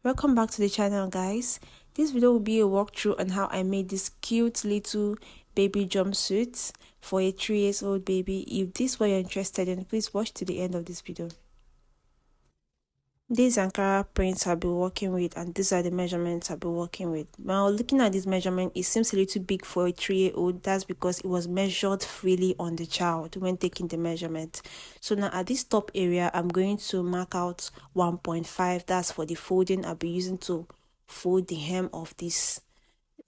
Welcome back to the channel, guys. This video will be a walkthrough on how I made this cute little baby jumpsuit for a 3-year-old baby. If this is what you're interested in, please watch to the end of this video. These Ankara prints I'll be working with, and these are the measurements I'll be working with. Now, looking at this measurement, it seems a little big for a 3-year-old. That's because it was measured freely on the child when taking the measurement. So now at this top area, I'm going to mark out 1.5. That's for the folding. I'll be using to fold the hem of this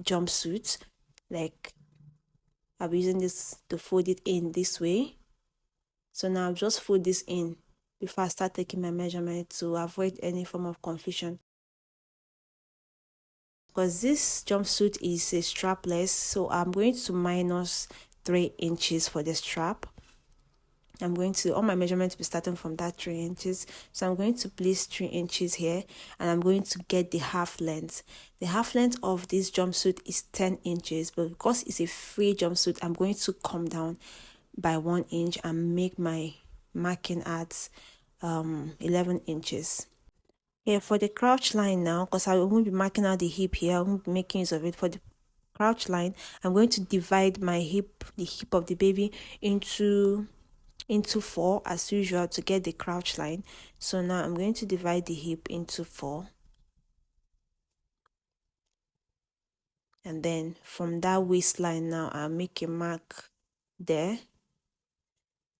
jumpsuit. Like, I'll be using this to fold it in this way. So now I'll just fold this in before I start taking my measurement to avoid any form of confusion. Because this jumpsuit is a strapless, so I'm going to minus 3 inches for the strap. I'm going to, all my measurements will be starting from that 3 inches. So I'm going to place 3 inches here, and I'm going to get the half length. The half length of this jumpsuit is 10 inches, but because it's a free jumpsuit, I'm going to come down by 1 inch and make my marking at 11 inches. Yeah, for the crouch line now, because I won't be marking out the hip here, I won't be making use of it. For the crouch line, I'm going to divide my hip, the hip of the baby, into 4 as usual to get the crouch line. So now I'm going to divide the hip into 4. And then from that waistline now, I'll make a mark there.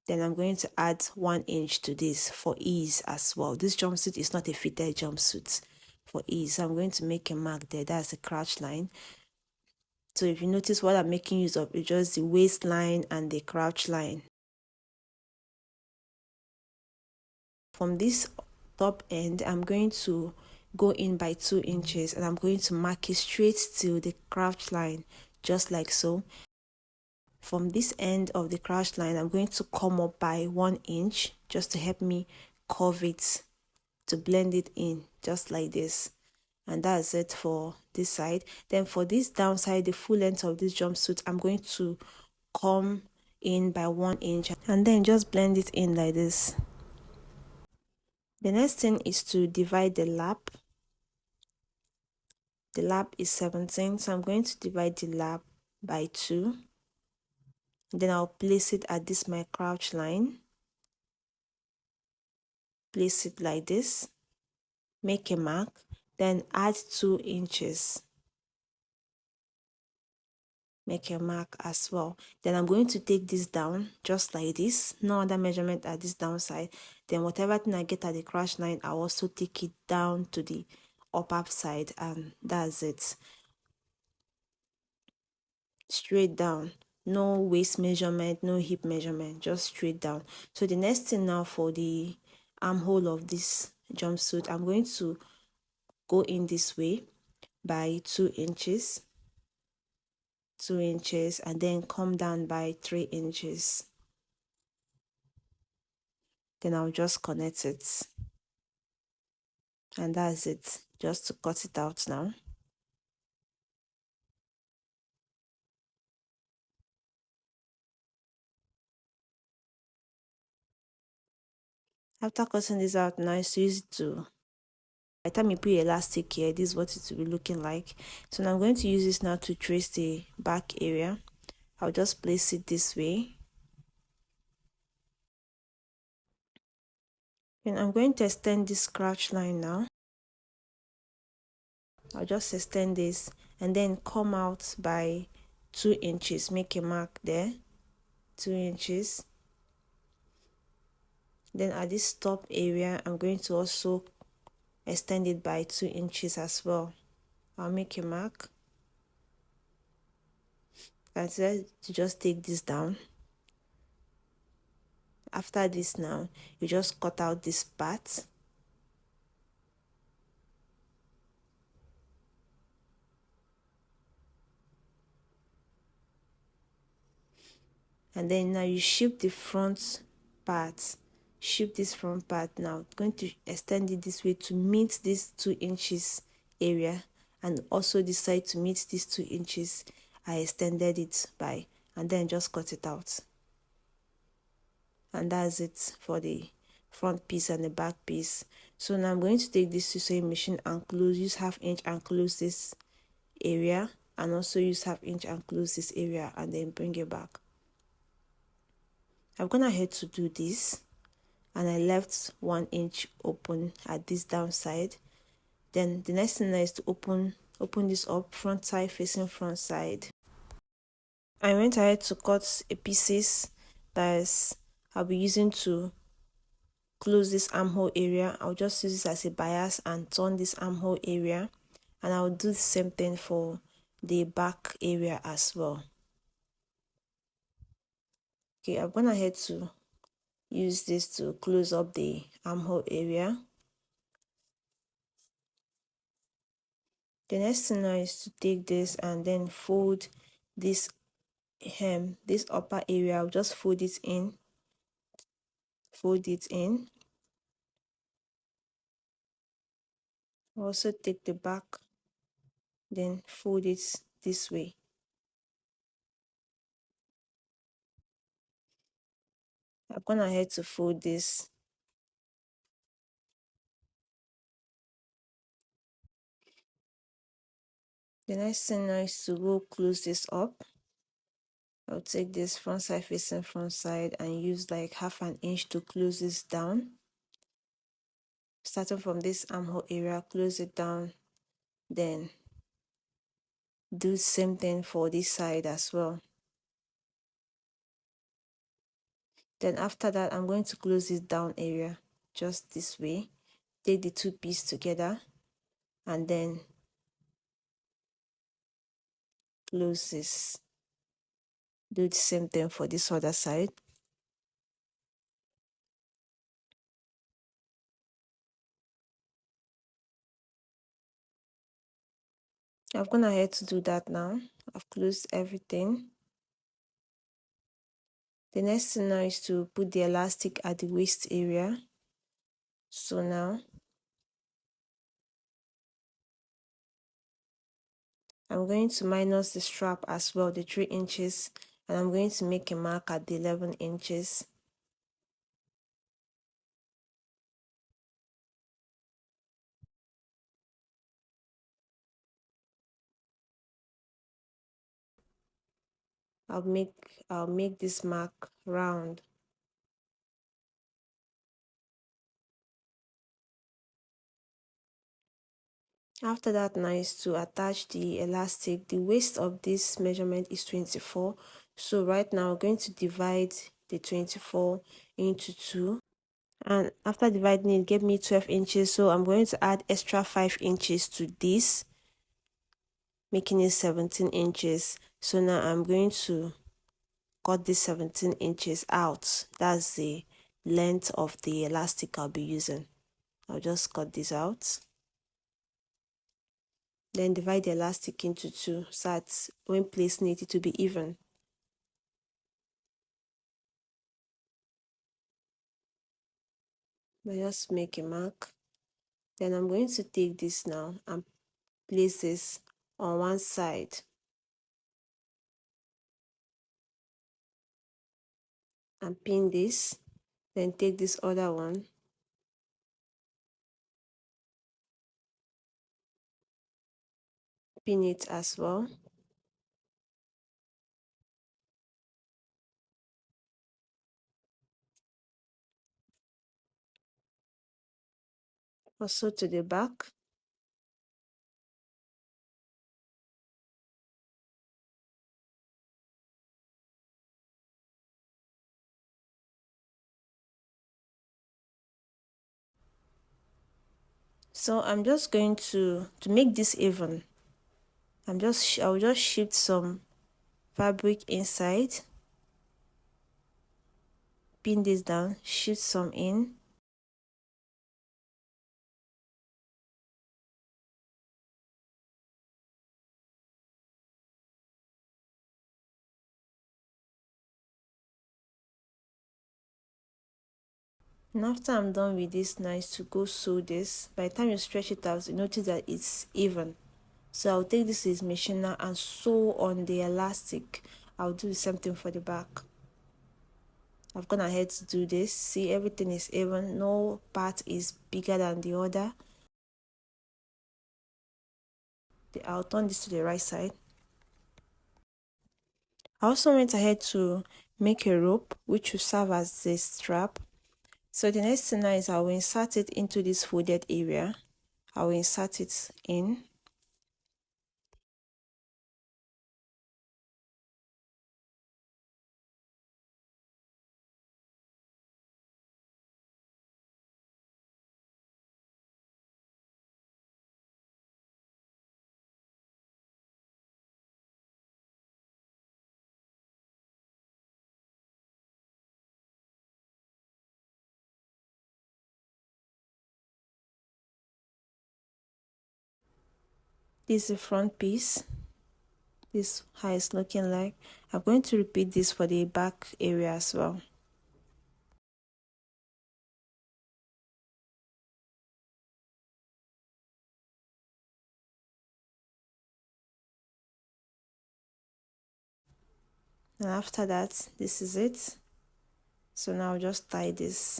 Then I'm going to add 1 inch to this for ease as well. This jumpsuit is not a fitted jumpsuit. For ease, so I'm going to make a mark there. That's the crouch line. So if you notice, what I'm making use of is just the waistline and the crouch line. From this top end, I'm going to go in by 2 inches, and I'm going to mark it straight to the crouch line, just like so. From this end of the crouch line, I'm going to come up by 1 inch just to help me curve it, to blend it in, just like this. And that's it for this side. Then for this downside, the full length of this jumpsuit, I'm going to come in by 1 inch and then just blend it in like this. The next thing is to divide the lap. The lap is 17, so I'm going to divide the lap by 2. Then I'll place it at this my crouch line. Place it like this. Make a mark. Then add 2 inches. Make a mark as well. Then I'm going to take this down just like this. No other measurement at this downside. Then whatever thing I get at the crouch line, I'll also take it down to the upper side, and that's it. Straight down. No waist measurement, no hip measurement, just straight down. So the next thing now, for the armhole of this jumpsuit, I'm going to go in this way by 2 inches. 2 inches, and then come down by 3 inches. Then I'll just connect it, and that's it. Just to cut it out now. After cutting this out now, it's use it to, by the time you put elastic here, this is what it will be looking like. So now I'm going to use this now to trace the back area. I'll just place it this way. And I'm going to extend this crouch line now. I'll just extend this and then come out by 2 inches. Make a mark there, 2 inches. Then at this top area, I'm going to also extend it by 2 inches as well. I'll make a mark. That's it, to just take this down. After this now, you just cut out this part. And then now you shape the front part. Shape this front part now. I'm going to extend it this way to meet this 2 inches area, and also this side to meet these 2 inches I extended it by, and then just cut it out. And that's it for the front piece and the back piece. So now I'm going to take this to sewing machine and use half inch and close this area, and also use half inch and close this area, and then bring it back. I've gone ahead to do this, and I left 1 inch open at this downside. Then the next thing is to open this up, front side facing front side. I went ahead to cut a pieces that I'll be using to close this armhole area. I'll just use this as a bias and turn this armhole area, and I'll do the same thing for the back area as well. Okay, I've gone ahead to use this to close up the armhole area. The next thing now is to take this and then fold this hem, this upper area. I'll just fold it in. Also take the back, then fold it this way. I've gone ahead to fold this. The next thing now is to go close this up. I'll take this front side facing front side and use like half an inch to close this down. Starting from this armhole area, close it down, then do the same thing for this side as well. Then after that, I'm going to close this down area just this way. Take the two pieces together and then close this. Do the same thing for this other side. I've gone ahead to do that now. I've closed everything. The next thing now is to put the elastic at the waist area. So now I'm going to minus the strap as well, the 3 inches, and I'm going to make a mark at the 11 inches. I'll make this mark round. After that now is to attach the elastic. The waist of this measurement is 24. So right now we're going to divide the 24 into 2. And after dividing it, gave me 12 inches. So I'm going to add extra 5 inches to this, making it 17 inches. So now I'm going to cut this 17 inches out. That's the length of the elastic I'll be using. I'll just cut this out. Then divide the elastic into 2 so that when placing it, it will be even. I just make a mark. Then I'm going to take this now and place this on one side and pin this. Then take this other one, pin it as well. Also to the back. So I'm just going to make this even. I'll just shift some fabric inside, pin this down, shift some in. And after I'm done with this, nice to go sew this. By the time you stretch it out, you notice that it's even. So I'll take this is machine now and sew on the elastic. I'll do the same thing for the back. I've gone ahead to do this. See, everything is even, no part is bigger than the other. I'll turn this to the right side. I also went ahead to make a rope which will serve as the strap. So the next thing now is I will insert it into this folded area. I will insert it in. This is the front piece. This is how it's looking like. I'm going to repeat this for the back area as well. And after that, this is it. So now I'll just tie this.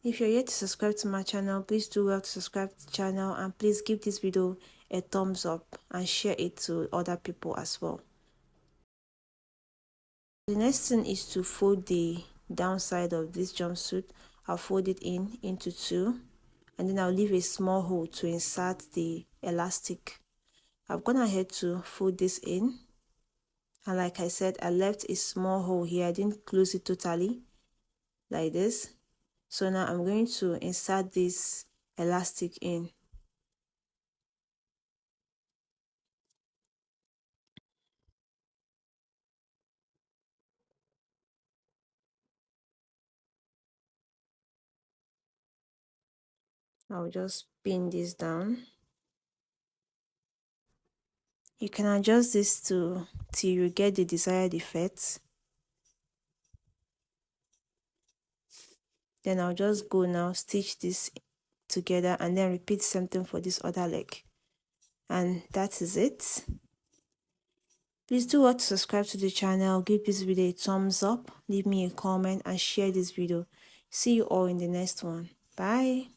If you're yet to subscribe to my channel, please do well to subscribe to the channel, and please give this video a thumbs up and share it to other people as well. The next thing is to fold the downside of this jumpsuit. I'll fold it into two, and then I'll leave a small hole to insert the elastic. I've gone ahead to fold this in, and like I said, I left a small hole here. I didn't close it totally like this. So now I'm going to insert this elastic in. I'll just pin this down. You can adjust this till you get the desired effect. Then I'll just go now, stitch this together, and then repeat something for this other leg. And that is it. Please do well to subscribe to the channel, give this video a thumbs up, leave me a comment, and share this video. See you all in the next one. Bye.